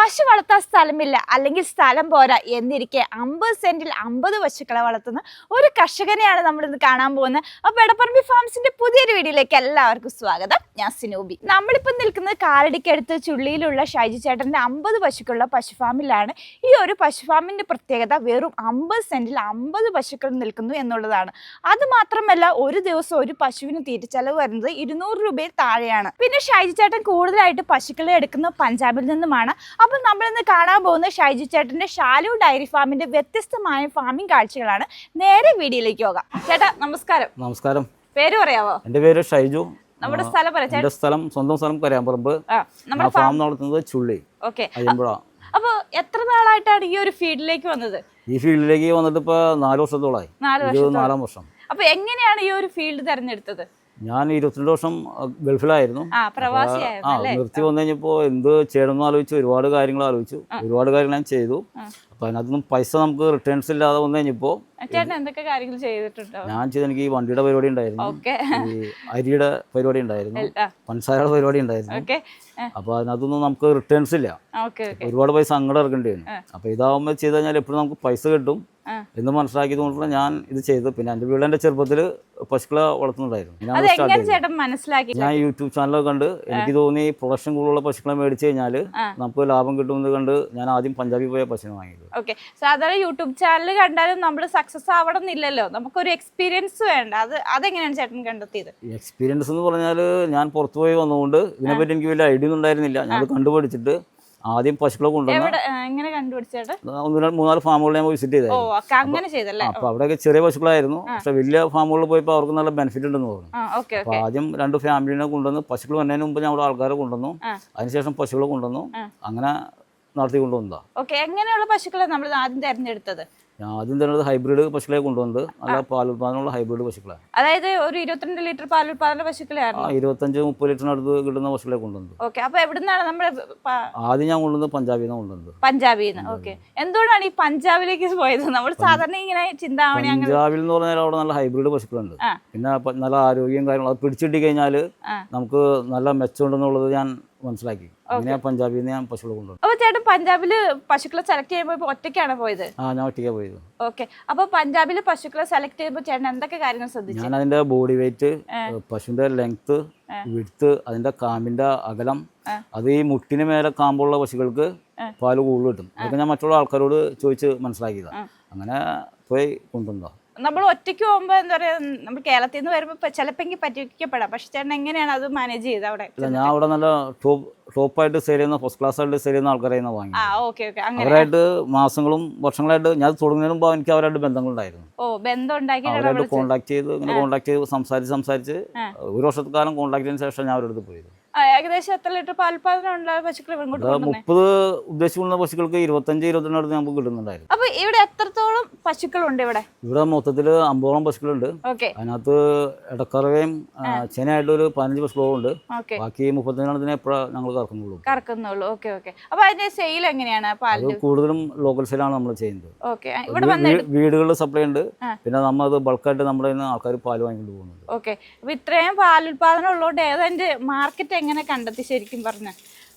പശു വളർത്താൻ സ്ഥലമില്ല അല്ലെങ്കിൽ സ്ഥലം പോരാ എന്നിരിക്കെ 50 സെന്റിൽ 50 പശുക്കളെ വളർത്തുന്ന ഒരു കർഷകനെയാണ് നമ്മൾ ഇന്ന് കാണാൻ പോകുന്നത്. അപ്പോൾ എടപ്പറമ്പി ഫാംസിന്റെ പുതിയൊരു വീഡിയോയിലേക്ക് എല്ലാവർക്കും സ്വാഗതം. ഞാൻ സിനോബി. നമ്മളിപ്പോൾ നിൽക്കുന്നത് കാലടിക്കടുത്ത് ചുള്ളിയിലുള്ള ഷൈജു ചേട്ടന്റെ 50 പശുക്കളുള്ള പശുഫാമിലാണ്. ഈ ഒരു പശുഫാമിന്റെ പ്രത്യേകത വെറും 50 സെന്റിൽ 50 പശുക്കൾ നിൽക്കുന്നു എന്നുള്ളതാണ്. അത് മാത്രമല്ല ഒരു ദിവസം ഒരു പശുവിന് തീറ്റച്ചെലവ് വരുന്നത് 200 രൂപയിൽ താഴെയാണ്. പിന്നെ ഷൈജു ചേട്ടൻ കൂടുതലായിട്ട് പശുക്കളെ എടുക്കുന്ന പഞ്ചാബിൽ നിന്നുമാണ്. അപ്പോൾ നമ്മളിന്ന് കാണാൻ പോകുന്ന ഷൈജു ചേട്ടന്റെ ഷാലു ഡയറി ഫാമിന്റെ വ്യത്യസ്തമായ ഫാമിംഗ് കാഴ്ചകളാണ്. നേരെ വീഡിയോയിലേക്ക് പോകാം. ചേട്ടാ നമസ്കാരം. നമസ്കാരം. പേര് പറയാവോ? എന്റെ പേര് ഷൈജു. നമ്മുടെ സ്ഥലം പറയാം. എന്റെ സ്വന്തം സ്ഥലം കരയാമ്പറമ്പ്. ഫാം നടത്തുന്നത് ചുള്ളി. ഓക്കെ. അപ്പൊ എത്ര നാളായിട്ടാണ് ഈ ഒരു ഫീൽഡിലേക്ക് വന്നത്? ഈ ഫീൽഡിലേക്ക് വന്നിട്ട് ഇപ്പൊ 4 വർഷത്തോളായി. 4 വർഷം. അപ്പൊ എങ്ങനെയാണ് ഈ ഒരു ഫീൽഡ് തെരഞ്ഞെടുത്തത്? ഞാൻ 22 വർഷം ഗൾഫിലായിരുന്നു. നിർത്തി വന്നു കഴിഞ്ഞപ്പോ എന്ത് ചെയ്യണമെന്ന് ആലോചിച്ചു, ഒരുപാട് കാര്യങ്ങൾ ആലോചിച്ചു, ഒരുപാട് കാര്യങ്ങൾ ഞാൻ ചെയ്തു. അപ്പൊ അതിനകത്തൊന്നും പൈസ നമുക്ക് റിട്ടേൺസ് ഇല്ലാതെ വന്നു കഴിഞ്ഞപ്പോ എന്തൊക്കെ കാര്യങ്ങൾ ചെയ്തിട്ടുണ്ടോ? ഞാൻ ചെയ്ത എനിക്ക് ഈ വണ്ടിയുടെ പരിപാടി ഉണ്ടായിരുന്നു, ഈ അരിയുടെ പരിപാടി ഉണ്ടായിരുന്നു, പഞ്ചസാരയുടെ പരിപാടി ഉണ്ടായിരുന്നു. അപ്പൊ അതിനകത്തൊന്നും നമുക്ക് റിട്ടേൺസ് ഇല്ല, ഒരുപാട് പൈസ അങ്ങോട്ട് ഇറക്കേണ്ടി വരും. അപ്പൊ ഇതാവുമ്പോൾ ചെയ്ത് കഴിഞ്ഞാൽ എപ്പോഴും നമുക്ക് പൈസ കിട്ടും എന്ന് മനസ്സിലാക്കിയത് കൊണ്ടുള്ള ഞാൻ ഇത് ചെയ്തു. പിന്നെ എൻ്റെ വീട് എൻ്റെ ചെറുപ്പത്തിൽ പശുക്കളെ വളർത്തുന്നുണ്ടായിരുന്നു. ഞാൻ യൂട്യൂബ് ചാനലൊക്കെ കണ്ട് എനിക്ക് തോന്നി പ്രൊഡക്ഷൻ കൂടുതലുള്ള പശുക്കളെ മേടിച്ചു കഴിഞ്ഞാൽ നമുക്ക് ലാഭം കിട്ടുമെന്ന് കണ്ട് ഞാൻ ആദ്യം പഞ്ചാബിൽ പോയ പശുവിനെ വാങ്ങിയത്. ഓക്കെ. സാധാരണ യൂട്യൂബ് ചാനൽ കണ്ടാലും നമ്മൾ സക്സസ് ആവണമെന്നില്ലല്ലോ, നമുക്കൊരു എക്സ്പീരിയൻസ് വേണ്ട. അതെങ്ങനെയാണ് ചേട്ടൻ കണ്ടെത്തിയത്? എക്സ്പീരിയൻസ് എന്ന് പറഞ്ഞാൽ ഞാൻ പുറത്തു പോയി വന്നതുകൊണ്ട് ഇതിനെപ്പറ്റി എനിക്ക് വലിയ ഐഡിയ ഒന്നും ഉണ്ടായിരുന്നില്ല. ഞാൻ കണ്ടുപിടിച്ചിട്ട് ആദ്യം പശുക്കളെ കൊണ്ടുവന്നു. 3-4 ഫാമുകൾ ഞാൻ വിസിറ്റ് ചെയ്തായിരുന്നു. അപ്പൊ അവിടെയൊക്കെ ചെറിയ പശുക്കളായിരുന്നു, പക്ഷെ വലിയ ഫാമുകളിൽ പോയപ്പോൾ അവർക്ക് നല്ല ബെനിഫിറ്റ് ഉണ്ടെന്ന് പറഞ്ഞു. അപ്പൊ ആദ്യം 2 ഫാമിലിനെ കൊണ്ടുവന്ന്, പശുക്കൾ വന്നതിന് മുമ്പ് ഞാൻ അവിടെ ആൾക്കാരെ കൊണ്ടുവന്നു, അതിനുശേഷം പശുക്കളെ കൊണ്ടുവന്നു, അങ്ങനെ നടത്തി കൊണ്ടുവന്നതാ. എങ്ങനെയുള്ള പശുക്കളെ നമ്മൾ ആദ്യം തെരഞ്ഞെടുത്തത്? ആദ്യം തന്നെ ഹൈബ്രിഡ് പശുക്കളെ കൊണ്ടുവന്നത്, നല്ല പാലുൽപാദനമുള്ള ഹൈബ്രിഡ് പശുക്കളെ. അതായത് ഒരു 22 ലിറ്റർ പാലുൽപാദന പശുക്കളെയാണ്. 25-30 ലിറ്ററിനടുത്ത് കിട്ടുന്ന പശുക്കളെ കൊണ്ടുവന്നത്. അപ്പൊ എവിടുന്നാണ് നമ്മൾ ആദ്യം ഞാൻ കൊണ്ടുവന്നത് പഞ്ചാബിൽ നിന്ന് കൊണ്ടുവന്നത്. പഞ്ചാബിൽ നിന്ന്. ഓക്കെ. എന്തുകൊണ്ടാണ് ഈ പഞ്ചാബിലേക്ക് പോയത്? നമ്മൾ സാധാരണ ഇങ്ങനെ ചിന്താമണി. പഞ്ചാബിൽ എന്ന് പറഞ്ഞാൽ അവിടെ നല്ല ഹൈബ്രിഡ് പശുക്കളുണ്ട്, പിന്നെ നല്ല ആരോഗ്യം കാര്യങ്ങളും. അത് പിടിച്ചിട്ടി കഴിഞ്ഞാൽ നമുക്ക് നല്ല മെച്ചമുണ്ടെന്നുള്ളത് ഞാൻ മനസ്സിലാക്കി. അങ്ങനെ പഞ്ചാബിൽ നിന്ന് ഞാൻ പശുക്കളെ കൊണ്ടുവന്നു. അപ്പൊ ചേട്ടൻ പഞ്ചാബില് പശുക്കളെ സെലക്ട് ചെയ്യുമ്പോൾ ഒറ്റയ്ക്കാണ് പോയത്? ഞാൻ ഒറ്റയ്ക്കാണ് പോയത്. ഓക്കെ. അപ്പൊ പഞ്ചാബില് പശുക്കളെ സെലക്ട് ചെയ്യുമ്പോൾ ചേട്ടൻ എന്തൊക്കെ കാര്യങ്ങൾ ശ്രദ്ധിച്ചു? ഞാൻ അതിന്റെ ബോഡി വെയിറ്റ്, പശുവിന്റെ ലെങ്ത്, വിഡ്ത്ത്, അതിന്റെ കാമ്പിന്റെ അകലം, അത് ഈ മുട്ടിന് മേലെ കാമ്പുള്ള പശുക്കൾക്ക് പാല് കൂടുതൽ കിട്ടും. അതൊക്കെ ഞാൻ മറ്റുള്ള ആൾക്കാരോട് ചോദിച്ച് മനസ്സിലാക്കിയതാണ്. അങ്ങനെ പോയി കൊണ്ടുവന്നതാണ്. നമ്മൾ ഒറ്റയ്ക്ക് പോകുമ്പോൾ എന്താ പറയാ, നമ്മൾ കേരളത്തിൽ നിന്ന് വരുമ്പോൾ ചിലപ്പോൾ പറ്റിക്കപ്പെടാം. പക്ഷെ ചേട്ടൻ എങ്ങനെയാണ് അത് മാനേജ് ചെയ്ത് അവിടെ? ഞാൻ അവിടെ നല്ല ടോപ്പായിട്ട് സെയിൽ ചെയ്യുന്ന, ഫസ്റ്റ് ക്ലാസ് ആയിട്ട് സെയിൽ ചെയ്യുന്ന ആൾക്കാരെ വാങ്ങി. അവരായിട്ട് മാസങ്ങളും വർഷങ്ങളായിട്ട് ഞാൻ തുടങ്ങുന്നതിന് മുമ്പ് എനിക്ക് അവരായിട്ട് ബന്ധങ്ങളുണ്ടായിരുന്നു. അവരായിട്ട് കോൺടാക്ട് ചെയ്ത് സംസാരിച്ച് 1 വർഷക്കാലം കോൺടാക്ട് ചെയ്തതിനു ശേഷം ഞാൻ അവരുടെ പോയത്. ഏകദേശം എത്ര ലിറ്റർ പാൽപാദനമുള്ള പശുക്കൾ? 30 ഉദ്ദേശിക്കുന്ന പശുക്കൾക്ക് 25-22 അടുത്ത് നമുക്ക് കിട്ടുന്നുണ്ടായിരുന്നു. അപ്പൊ ഇവിടെ എത്രത്തോളം പശുക്കളുണ്ട്? ഇവിടെ മൊത്തത്തില് 50ഓളം പശുക്കളുണ്ട്. അതിനകത്ത് ഇടക്കറവയും ചെനയായിട്ട് ഒരു 15 പശുക്കളുണ്ട്. ബാക്കി 35 എപ്പോഴാണ് ഞങ്ങൾ കറക്കുന്നുള്ളൂ. അപ്പൊ അതിന്റെ സെയിൽ എങ്ങനെയാണ്? കൂടുതലും ലോക്കൽ സെയിലാണ് നമ്മൾ ചെയ്യുന്നത്. വീടുകളിൽ സപ്ലൈ ഉണ്ട്, പിന്നെ നമ്മൾ അത് ബൾക്കായിട്ട് നമ്മുടെ ആൾക്കാർ പാല് വാങ്ങിക്കൊണ്ട് പോകുന്നുണ്ട്. ഓക്കെ. അപ്പൊ ഇത്രയും പാലുൽപാദനം ഉള്ളതുകൊണ്ട് ഏതാണ്ട് മാർക്കറ്റ് എങ്ങനെ കണ്ടെത്തി ശരിക്കും പറഞ്ഞ?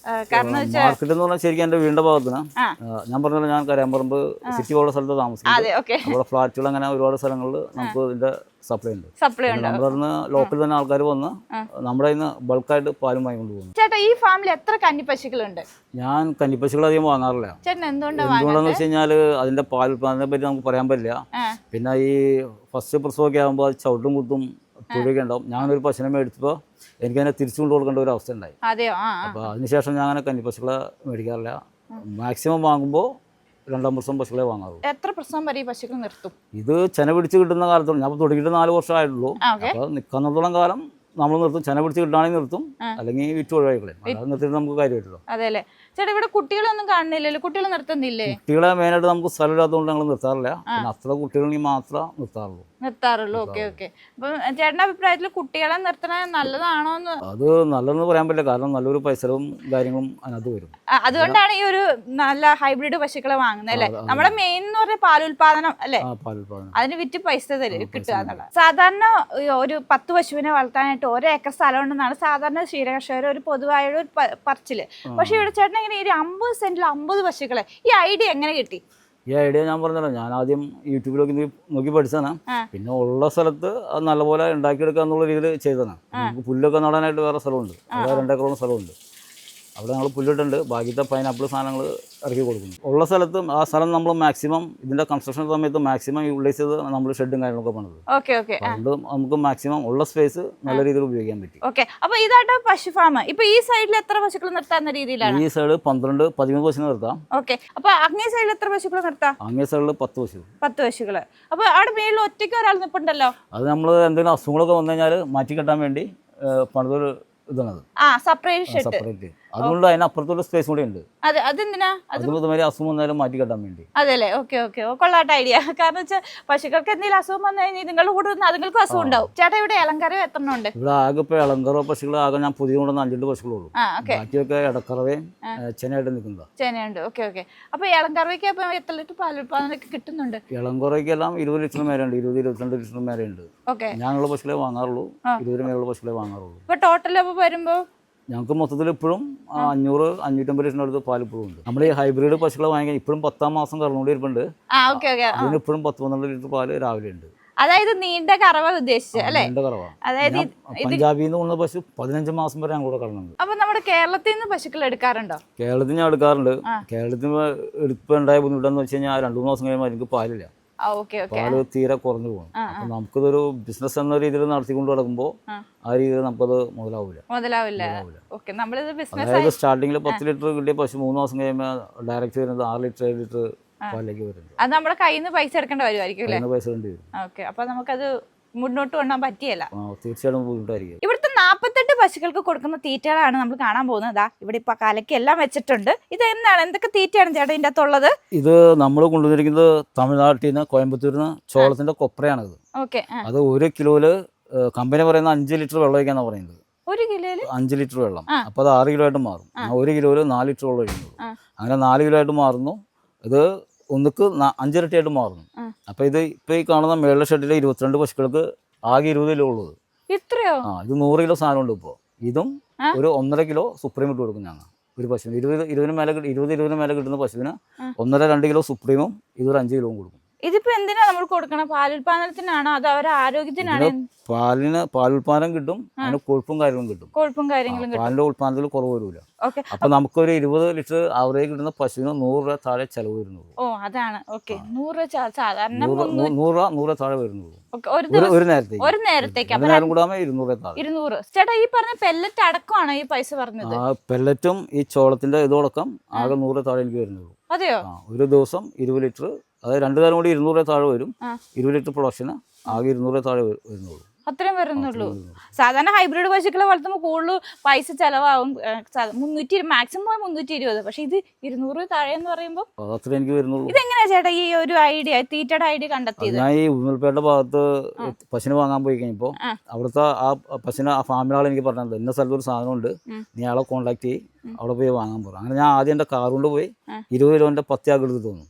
മാർക്കറ്റ് എന്ന് പറഞ്ഞാൽ ശരിക്കും എന്റെ വീടിന്റെ ഭാഗത്തിന്, ഞാൻ പറഞ്ഞല്ലോ ഞാൻ കരയാമ്പറമ്പ് സിറ്റി പോലുള്ള സ്ഥലത്ത് താമസിക്കുന്നത്. അവിടെ ഫ്ലാറ്റുകൾ അങ്ങനെ ഒരുപാട് സ്ഥലങ്ങളിൽ നമുക്ക് ഇതിന്റെ സപ്ലൈ ഉണ്ട്. നമ്മുടെ ലോക്കൽ തന്നെ ആൾക്കാർ വന്ന് നമ്മുടെ ഇന്ന് ബൾക്കായിട്ട് പാലും വാങ്ങിക്കൊണ്ട് പോകുന്നു. ചേട്ടാ ഈ ഫാമിൽ എത്ര കന്നിപ്പശുക്കളുണ്ട്? ഞാൻ കന്നിപ്പശുക്കൾ അധികം വാങ്ങാറില്ല. എന്തുകൊണ്ടാന്ന് വെച്ച് കഴിഞ്ഞാല് അതിന്റെ പാലുൽപാദനത്തെ പറ്റി നമുക്ക് പറയാൻ പറ്റില്ല. പിന്നെ ഈ ഫസ്റ്റ് പ്രസവമൊക്കെ ആകുമ്പോൾ ചവിട്ടും കുത്തും പുഴയൊക്കെ ഉണ്ടാവും. ഞാനൊരു പശുവിനെ മേടിച്ചപ്പോൾ എനിക്ക് അതിനെ തിരിച്ചു കൊണ്ടു കൊടുക്കേണ്ട ഒരു അവസ്ഥ ഉണ്ടായി. അപ്പോൾ അതിനുശേഷം ഞാൻ അങ്ങനെ കന്നിപ്പശുക്കളെ മേടിക്കാറില്ല. മാക്സിമം വാങ്ങുമ്പോൾ 2 വർഷം പശുക്കളെ വാങ്ങാറുള്ളൂ. എത്ര പ്രസവം വരെ ഈ പശുക്കൾ നിർത്തും? ഇത് ചെന പിടിച്ച് കിട്ടുന്ന കാലത്തോളം, ഞാൻ തുടങ്ങിയിട്ട് 4 വർഷമായിട്ടുള്ളൂ. അപ്പോൾ നിൽക്കുന്നിടത്തോളം കാലം നമ്മൾ നിർത്തും. ചെന പിടിച്ച് കിട്ടുകയാണെങ്കിൽ നിർത്തും, അല്ലെങ്കിൽ വിറ്റ് ഒഴിവാക്കിക്കളയും. അത് നിർത്തിയിട്ട് നമുക്ക് കാര്യമായിട്ടല്ലോ. അതെല്ലേ ചേട്ടാ? ഇവിടെ കുട്ടികളൊന്നും കാണുന്നില്ലല്ലോ, കുട്ടികൾ നിർത്തുന്നില്ലേ? കുട്ടികളെ മെയിനായിട്ട് നമുക്ക് സ്ഥലമില്ലാത്തതുകൊണ്ട് ഞങ്ങൾ നിർത്താറില്ല. പിന്നെ അത്ര കുട്ടികളെങ്കിൽ മാത്രമേ നിർത്താറുള്ളൂ. നിർത്താറുള്ളൂ. Okay okay. അപ്പൊ ചേട്ടന്റെ അഭിപ്രായത്തിൽ കുട്ടികളെ നിർത്തണ നല്ലതാണോ എന്ന്? അത് നല്ലതെന്ന് പറയാൻ പറ്റില്ല, കാരണം നല്ലൊരു പൈസയും കാര്യങ്ങളും അതിനകത്ത് വരും. അതുകൊണ്ടാണ് ഈ ഒരു നല്ല ഹൈബ്രിഡ് പശുക്കളെ വാങ്ങുന്നത് അല്ലെ? നമ്മുടെ മെയിൻ എന്ന് പറഞ്ഞ പാലുൽപാദനം അല്ലെ, അതിന് വിറ്റ് പൈസ കിട്ടുക എന്നുള്ളത്. സാധാരണ ഒരു 10 പശുവിനെ വളർത്താനായിട്ട് 1 ഏക്കർ സ്ഥലം ഉണ്ടെന്നാണ് സാധാരണ ക്ഷീരകർഷകർ ഒരു പൊതുവായ ഒരു പറച്ചില്. പക്ഷെ ഇവിടെ ചേട്ടൻ ഇങ്ങനെ ഒരു 50 സെന്റിൽ 50 പശുക്കളെ, ഈ ഐഡിയ എങ്ങനെ കിട്ടി? ഈ ഐഡിയ ഞാൻ പറഞ്ഞല്ലോ, ഞാൻ ആദ്യം യൂട്യൂബിലൊക്കെ നോക്കി പഠിച്ചതാണ്. പിന്നെ ഉള്ള സ്ഥലത്ത് അത് നല്ലപോലെ ഉണ്ടാക്കിയെടുക്കുക എന്നുള്ള രീതിയിൽ ചെയ്തതാണ്. നമുക്ക് പുല്ലൊക്കെ നടാനായിട്ട് വേറെ സ്ഥലമുണ്ട്, അവിടെ 2 ഏക്കറോളം സ്ഥലമുണ്ട്. അവിടെ ഞങ്ങൾ പുല്ലിട്ടുണ്ട്, ബാക്കിത്തെ പൈനാപ്പിൾ സാധനങ്ങൾ ഇറക്കി കൊടുക്കുന്നു. ഉള്ള സ്ഥലത്ത് ആ സ്ഥലം നമ്മൾ മാക്സിമം ഇതിന്റെ കൺസ്ട്രക്ഷൻ സമയത്ത് മാക്സിമം യൂട്ടിലൈസ് ചെയ്ത് നമ്മൾ ഷെഡും കാര്യങ്ങളൊക്കെ പണിത്. അതുകൊണ്ട് നമുക്ക് മാക്സിമം ഉള്ള സ്പേസ് നല്ല രീതിയിൽ ഉപയോഗിക്കാൻ പറ്റി. അപ്പൊ ഇതായിട്ട് പശു ഫാം. ഇപ്പൊ ഈ സൈഡിൽ എത്ര പശുക്കൾ നിർത്താവുന്ന രീതിയിലാണ്? ഈ സൈഡ് 12-13 പശുവിനെ നിർത്താം. ഓക്കെ. അപ്പൊ അങ്ങേ സൈഡിൽ എത്ര പശുക്കൾ നിർത്താം? അങ്ങേ സൈഡിൽ 10 പശു. 10 പശുക്കള്. അപ്പൊ അവിടെ മേളിൽ ഒറ്റയ്ക്ക് ഒരാൾ നിൽപ്പുണ്ടല്ലോ. അത് നമ്മൾ എന്തെങ്കിലും അസുഖങ്ങളൊക്കെ വന്നു കഴിഞ്ഞാൽ മാറ്റി കെട്ടാൻ വേണ്ടി പണിതൊരു ഇതാണത്. സെപ്പറേറ്റ്. അതുകൊണ്ട് അതിനപ്പുറത്തൊരു സ്പേസ് കൂടെ ഉണ്ട്. അതുമാതിരി അസുഖം വന്നാലും മാറ്റി കെട്ടാൻ വേണ്ടി. അതെല്ലേ? Okay okay. കൊള്ളാട്ട ഐഡിയ. കാരണം വെച്ചാൽ പശുക്കൾക്ക് എന്തെങ്കിലും അസുഖം വന്നു കഴിഞ്ഞാൽ നിങ്ങളുടെ കൂടെ അതുങ്ങൾക്ക് അസുഖം ഉണ്ടാവും. ചേട്ടാ ഇവിടെ ഇളങ്കറ എത്ര ഉണ്ട്? ഇവിടെ ആകെ ഇപ്പൊ ഇളങ്കറ പശുക്കൾ ആകെ ഞാൻ പുതിയ കൊണ്ടുവന്ന 5 പശുക്കളുള്ളൂ. ബാക്കിയൊക്കെ ഇടക്കറവയും ചെനയായിട്ട് നിൽക്കുന്നതാ. ചെനയുണ്ട്. Okay okay. അപ്പൊ ഇളങ്കറയ്ക്ക് അപ്പൊ എത്ര ലിറ്റർ പാലുൽപാദനമൊക്കെ കിട്ടുന്നുണ്ട്? ഇളങ്കറയ്ക്കെല്ലാം 20 ലിറ്റർ മേലുണ്ട്, 20-22 ലിറ്റർ മേലുണ്ട്. ഞാനുള്ള പശുക്കളെ വാങ്ങാറുള്ളൂ, 20 മേലുള്ള പശുക്കളെ വാങ്ങാറുള്ളൂ. ഇപ്പൊ ടോട്ടൽ അപ്പൊ വരുമ്പോ ഞങ്ങൾക്ക് മൊത്തത്തിൽ ഇപ്പോഴും 500-550 ലിറ്ററിന്റെ അടുത്ത് പാൽ ഇപ്പോഴും ഉണ്ട്. നമ്മൾ ഈ ഹൈബ്രിഡ് പശുക്കളെ വാങ്ങിക്കാൻ ഇപ്പോഴും 10-ാം മാസം കറന്നുകൊണ്ടിരിപ്പുണ്ട്. അതിന് ഇപ്പോഴും 10-12 ലിറ്റർ പാല് രാവിലെ ഉണ്ട്. അതായത് നീണ്ട കറവ ഉദ്ദേശിച്ചത് അല്ലേ? നീണ്ട കറവ. അതായത് പഞ്ചാബിൽ നിന്ന് കൊണ്ട പശു 15 മാസം വരെ ഞങ്ങൾ കറന്നുണ്ട്. അപ്പൊ നമ്മുടെ കേരളത്തിൽ നിന്ന് പശുക്കൾ എടുക്കാറുണ്ടോ? കേരളത്തിൽ ഞാൻ എടുക്കാറുണ്ട്. കേരളത്തിൽ എടുപ്പുണ്ടായ ബുദ്ധിമുട്ടെന്ന് വെച്ച് കഴിഞ്ഞാൽ 2-3 മാസം കഴിയുമ്പോൾ എനിക്ക് പാലില്ല, പാല് തീരെ കുറഞ്ഞു പോകും. അപ്പൊ നമുക്കിതൊരു ബിസിനസ് എന്ന രീതിയിൽ നടത്തിക്കൊണ്ട് നടക്കുമ്പോൾ ആ രീതിയിൽ നമുക്കത് മുതലാവില്ല. അതായത് സ്റ്റാർട്ടിങ്ങിൽ 10 ലിറ്റർ കിട്ടിയ പശു 3 മാസം കഴിയുമ്പോൾ ഡയറക്റ്റ് വരുന്നത് 6 ലിറ്റർ 7 ലിറ്റർ പാലിലേക്ക് വരുന്നത്. അത് നമ്മുടെ കയ്യിൽ നിന്ന് പൈസ എടുക്കേണ്ട വരുമായിരിക്കും. പൈസ വേണ്ടി വരും. അപ്പൊ നമുക്കത് മുന്നോട്ട് കൊണ്ടുപോകാൻ പറ്റിയല്ല. തീർച്ചയായിട്ടും ബുദ്ധിമുട്ടായിരിക്കും. ഇവിടുത്തെ 48 പശുക്കൾക്ക് കൊടുക്കുന്ന തീറ്റകളാണ് നമ്മൾ കാണാൻ പോകുന്നത്. ഇവിടെ ഇപ്പൊ കലക്കി എല്ലാം വെച്ചിട്ടുണ്ട്. ഇത് എന്താണ്, എന്തൊക്കെ തീറ്റയാണ് ചേട്ടാ ഇതിന്റെ അകത്തുള്ളത്? ഇത് നമ്മൾ കൊണ്ടുവന്നിരിക്കുന്നത് തമിഴ്നാട്ടിൽ നിന്ന്, കോയമ്പത്തൂരിൽ നിന്ന് ചോളത്തിന്റെ കൊപ്രയാണിത്. അത് 1 കിലോയില് കമ്പനി പറയുന്ന 5 ലിറ്റർ വെള്ളം ഒഴിക്കാന്നാ പറയുന്നത്. 1 കിലോയില് 5 ലിറ്റർ വെള്ളം. അപ്പൊ അത് 6 കിലോ ആയിട്ട് മാറും. 1 കിലോയില് 4 ലിറ്റർ വെള്ളം ഒഴിക്കുന്നു. അങ്ങനെ 4 കിലോ ആയിട്ട് മാറുന്നു. ഇത് ഒന്നിക്ക് 5 ഇരട്ടിയായിട്ട് മാറുന്നു. അപ്പൊ ഇത് ഇപ്പൊ ഈ കാണുന്ന മേളിലെ ഷെഡിലെ 22 പശുക്കൾക്ക് ആകെ 20 കിലോ ഉള്ളത്. ഇത് 100 കിലോ സാധനം ഉണ്ട്. ഇപ്പൊ ഇതും ഒരു 1.5 കിലോ സുപ്രീം ഇട്ട് കൊടുക്കും ഞങ്ങൾ ഒരു പശുവിന്. 20-20 മേലെ കിട്ടുന്ന പശുവിന് 1.5-2 കിലോ സുപ്രീമും ഇതൊരു 5 കിലോയും കൊടുക്കും. ഇതിപ്പോ എന്തിനാ നമ്മൾ കൊടുക്കണം? പാലുൽപാദനത്തിനാണോ അതോ അവരുടെ ആരോഗ്യത്തിനാണോ? പാലുൽപാദനം കിട്ടും, അതിന് കൊഴുപ്പും കാര്യങ്ങളും കിട്ടും. പാലിന്റെ ഉൽപാദനത്തിൽ കുറവ് വരില്ല. അപ്പൊ നമുക്കൊരു 20 ലിറ്റർ ആവറേജ് കിട്ടുന്ന പശുവിന് 100 രൂപ താഴെ ചെലവ് വരുന്നുള്ളൂ. അതാണ്. 100 രൂപ താഴെ വരുന്നുള്ളൂ ഒരു നേരത്തേക്ക്. കൂടാതെ 200. ചേട്ടാ ഈ പറഞ്ഞ പെല്ലറ്റ് അടക്കമാണോ ഈ പൈസ പറഞ്ഞത്? പെല്ലറ്റും ഈ ചോളത്തിന്റെ ഇതോടക്കം ആകെ 100 രൂപ താഴെ എനിക്ക് വരുന്നുള്ളൂ. അതെയോ? ഒരു ദിവസം 20 ലിറ്റർ, അതായത് 2 നേരം കൂടി 200 രൂപ താഴെ വരും. 20 ലിറ്റർ പ്രൊഡക്ഷന് ആകെ 200 രൂപ താഴെ വരുന്നുള്ളൂ. അത്രയും വരുന്നുള്ളൂ. സാധാരണ ഹൈബ്രിഡ് പശുക്കളെ വളർത്തുമ്പോൾ കൂടുതൽ പൈസ ചെലവാകും. 320 മാക്സിമം 320. പക്ഷെ ഇത് 200 താഴെ എന്ന് പറയുമ്പോൾ ഇതെങ്ങനെയാ ചേട്ടാ ഈ ഒരു ഐഡിയ, തീറ്റയുടെ ഐഡിയ കണ്ടെത്തിയത്? ഞാൻ ഈ ഉമ്മൽപേട്ട ഭാഗത്ത് പശുവിനെ വാങ്ങാൻ പോയി കഴിഞ്ഞപ്പോൾ അവിടുത്തെ ആ പശുവിനെ ആ ഫാമിലാൾ എനിക്ക് പറഞ്ഞത് ഇന്ന സ്ഥലത്ത് ഒരു സാധനം ഉണ്ട്, നീ ആളെ കോൺടാക്ട് ചെയ്യും, അവിടെ പോയി വാങ്ങാൻ പോകും. അങ്ങനെ ഞാൻ ആദ്യം എൻ്റെ കാർ കൊണ്ട് പോയി 20 കിലോന്റെ 10 ചാക്ക് എടുത്തിട്ട് വന്നു.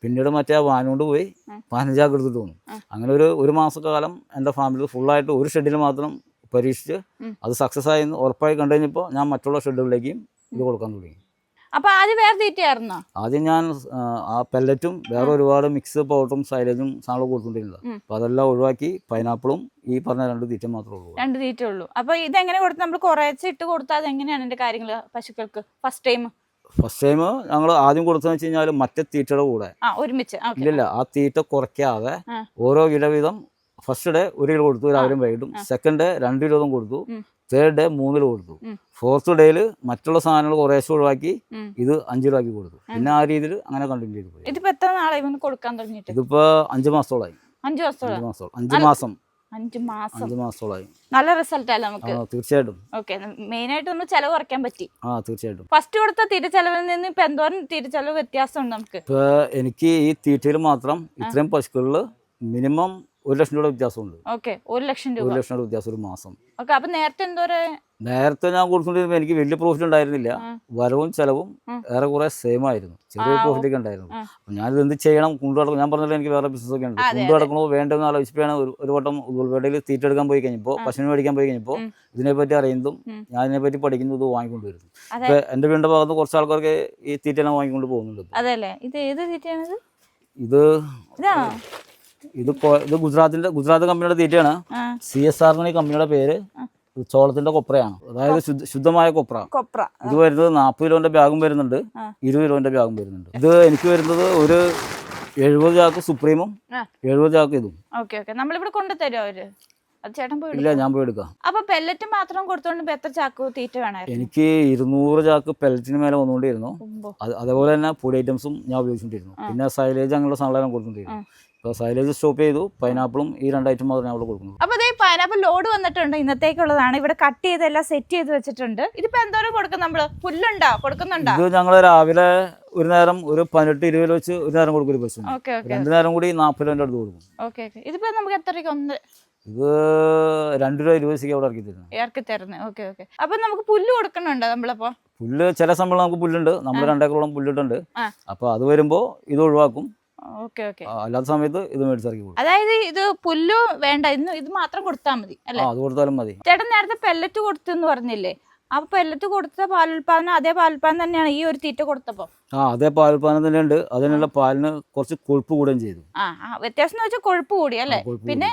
പിന്നീട് മറ്റേ വാൻ കൊണ്ട് പോയി 15 ചാക്ക് എടുത്തിട്ട് വന്നു. അങ്ങനെ ഒരു മാസക്കാലം എൻ്റെ ഫാമിലി ഫുള്ളായിട്ട് ഒരു ഷെഡിൽ മാത്രം പരീക്ഷിച്ച് അത് സക്സസ് ആയി ഉറപ്പായി കണ്ടു കഴിഞ്ഞപ്പോൾ ഞാൻ മറ്റുള്ള ഷെഡുകളിലേക്കും ഇത് കൊടുക്കാൻ തുടങ്ങി. അപ്പൊ ആദ്യം വേറെ തീറ്റയായിരുന്നോ? ആദ്യം ഞാൻ ആ പെല്ലറ്റും വേറെ ഒരുപാട് മിക്സ് പൗഡറും സൈലേജും സാധനങ്ങളും കൊടുത്തോണ്ടിരുന്നത്. അപ്പൊ അതെല്ലാം ഒഴിവാക്കി പൈനാപ്പിളും ഈ പറഞ്ഞ 2 തീറ്റ മാത്രമേ ഉള്ളൂ. 2 തീറ്റ ഉള്ളൂ. അപ്പൊ ഇതെങ്ങനെ കൊടുത്ത് നമ്മൾ കുറേശ്ശെ ഇട്ട് കൊടുത്താൽ അതെങ്ങനെയാണ് എന്റെ കാര്യങ്ങള് പശുക്കൾക്ക്? ഫസ്റ്റ് ടൈം ഞങ്ങൾ ആദ്യം കൊടുത്തതെന്ന് വെച്ച് കഴിഞ്ഞാൽ മറ്റേ തീറ്റയുടെ കൂടെ ഒരുമിച്ച് ഇല്ല, ആ തീറ്റ കുറയ്ക്കാതെ ഓരോ കിലോ വീതം ഫസ്റ്റ് ഡേ 1 കിലോ കൊടുത്തു രാവിലെയും വൈകിട്ടും, സെക്കൻഡ് ഡേ 2 കിലോ കൊടുത്തു, തേർഡ് ഡേ 3 കിലോ കൊടുത്തു, ഫോർത്ത് ഡേയിൽ മറ്റുള്ള സാധനങ്ങൾ കുറേശ്ശെ ഒഴിവാക്കി ഇത് 5 കിലോ ആക്കി കൊടുത്തു. പിന്നെ ആ രീതിയിൽ അങ്ങനെ കണ്ടിന്യൂ ചെയ്തു പോയി. ഇതിപ്പോ എത്ര നാളായി കൊടുക്കാൻ തുടങ്ങിയിട്ട്? ഇതിപ്പോ 5 മാസത്തോളായി. 5 മാസത്തോളായി. നല്ല റിസൾട്ട് അല്ലേ നമുക്ക്? തീർച്ചയായിട്ടും. മെയിൻ ആയിട്ട് നമ്മൾ ചെലവ് കുറയ്ക്കാൻ പറ്റി. തീർച്ചയായിട്ടും. ഫസ്റ്റ് കൊടുത്ത തീറ്റ ചെലവിൽ നിന്ന് ഇപ്പൊ എന്തോരം തീറ്റ ചെലവ് വ്യത്യാസം ഉണ്ട് നമുക്ക്? ഇപ്പൊ എനിക്ക് ഈ തീറ്റയിൽ മാത്രം ഇത്രയും പശുക്കളിൽ മിനിമം 1 ലക്ഷം രൂപയുടെ വ്യത്യാസമുണ്ട്. ഓക്കെ, 1 ലക്ഷം രൂപ. 1 ലക്ഷം രൂപ വ്യത്യാസം ഒരു മാസം. ഓക്കെ, അപ്പൊ നേരത്തെ എന്തോരെ? നേരത്തെ ഞാൻ കൊടുത്തുകൊണ്ടിരുമ്പോൾ എനിക്ക് വലിയ പ്രോഫിറ്റ് ഉണ്ടായിരുന്നില്ല. വരവും ചെലവും ഏറെക്കുറെ സെയിം ആയിരുന്നു. ചെറിയ പ്രോഫിറ്റ് ഒക്കെ ഉണ്ടായിരുന്നു. അപ്പം ഞാനിത് എന്ത് ചെയ്യണം, കൊണ്ടുനടക്കണം. ഞാൻ പറഞ്ഞില്ല, എനിക്ക് വേറെ ബിസിനസ് ഒക്കെ ഉണ്ട്. കൊണ്ടുനടക്കണോ വേണ്ടെന്ന് ആലോചിച്ചപ്പോഴാണ് ഒരു വട്ടം ഉൾവേടയിൽ തീറ്റ എടുക്കാൻ പോയി കഴിഞ്ഞപ്പോൾ, പശുവിനെ മേടിക്കാൻ പോയി കഴിഞ്ഞപ്പോൾ ഇതിനെപ്പറ്റി അറിയുന്നതും ഞാൻ ഇതിനെപ്പറ്റി പഠിക്കുന്നതും വാങ്ങിക്കൊണ്ടുവരുന്നു. ഇപ്പൊ എന്റെ വീടിന്റെ ഭാഗത്ത് കുറച്ച് ആൾക്കാർക്ക് ഈ തീറ്റെല്ലാം വാങ്ങിക്കൊണ്ട് പോകുന്നുണ്ട്. അതെല്ലേ, ഇത് ഏത് തീറ്റയാണിത്? ഇത് ഗുജറാത്ത് കമ്പനിയുടെ തീറ്റയാണ്. CSR എന്ന കമ്പനിയുടെ പേര്. ചോളത്തിന്റെ കൊപ്രയാണ്, അതായത് ശുദ്ധമായ കൊപ്ര. ഇത് വരുന്നത് 40 കിലോന്റെ ബാഗും വരുന്നുണ്ട്, 20 കിലോന്റെ ബാഗും വരുന്നുണ്ട്. ഇത് എനിക്ക് വരുന്നത് ഒരു 70 ചാക്ക് സുപ്രീമും 70 ചാക്ക് ഇതും. നമ്മളിവിടെ കൊണ്ടുതരുമോ അവര്? ഇല്ല, ഞാൻ പോയി എടുക്കാം. അപ്പൊ പെല്ലറ്റ് മാത്രം കൊടുത്തോണ്ട് എത്ര ചാക്ക് തീറ്റ വേണമായിരുന്നു? എനിക്ക് 200 ചാക്ക് പെല്ലറ്റിന് മേലെ വന്നുകൊണ്ടിരുന്നു. അതേപോലെ തന്നെ ഫുഡ് ഐറ്റംസും ഞാൻ ഉപയോഗിച്ചിട്ടിരുന്നു. പിന്നെ സൈലേജ് അങ്ങനെയുള്ള സാധനം കൊടുത്തിട്ടുണ്ടായിരുന്നു. ഇപ്പൊ സൈലേജ് സ്റ്റോപ്പ് ചെയ്തു. പൈനാപ്പിളും ഈ 2 ഐറ്റം മാത്രമേ അവിടെ കൊടുക്കുന്നു. അപ്പൊ പൈനാപ്പിൾ ലോഡ് വന്നിട്ടുണ്ട്, ഇന്നത്തേക്കുള്ളതാണ്. ഇവിടെ കട്ട് ചെയ്തെല്ലാം സെറ്റ് ചെയ്ത് വെച്ചിട്ടുണ്ട്. ഇതിപ്പോ എന്തോരം കൊടുക്കും നമ്മള്? പുല്ലുണ്ടോ കൊടുക്കുന്നുണ്ടോ? ഇത് ഞങ്ങള് രാവിലെ ഒരു നേരം ഒരു 18-20 കിലോ വെച്ച് ഒരു നേരം കൊടുക്കും. പശു 2 നേരം കൂടി 40 കിലോന്റെ അടുത്ത് കൊടുക്കും. ഇതിപ്പോ നമുക്ക് എത്ര രൂപ? ഇത് 2 രൂപ 20 പൈസക്ക് അവിടെ ഇറക്കി തരുന്നത്. അപ്പൊ നമുക്ക് പുല്ല് കൊടുക്കണുണ്ടോ നമ്മളപ്പോ? പുല്ല് ചില സമയം നമുക്ക് പുല്ലുണ്ട്. നമ്മൾ 2 ഏക്കറോളം പുല്ലിട്ടുണ്ട്. അപ്പൊ അത് വരുമ്പോ ഇത് ഒഴിവാക്കും. അല്ലാത്ത സമയത്ത് ഇത് മേടിച്ചിറക്കി കൊടുക്കും. അതായത് ഇത് പുല്ല് വേണ്ട, ഇത് മാത്രം കൊടുത്താൽ മതി അല്ലേ? അത് കൊടുത്താലും മതി. ചേട്ടൻ നേരത്തെ പെല്ലറ്റ് കൊടുത്തെന്ന് പറഞ്ഞില്ലേ? അപ്പൊ പെല്ലറ്റ് കൊടുത്ത പാലുൽപാദനം അതേ പാലുൽപാദനം തന്നെയാണ് ഈ ഒരു തീറ്റ കൊടുത്തപ്പോ? അതേ പാലുൽപാദനം തന്നെ ഉണ്ട്. അതിനുള്ള പാലിന് കുറച്ച് കൊഴുപ്പ് കൂടുകയും ചെയ്തു. വ്യത്യാസം എന്ന് വെച്ചാൽ കൊഴുപ്പ് കൂടി അല്ലേ? പിന്നെ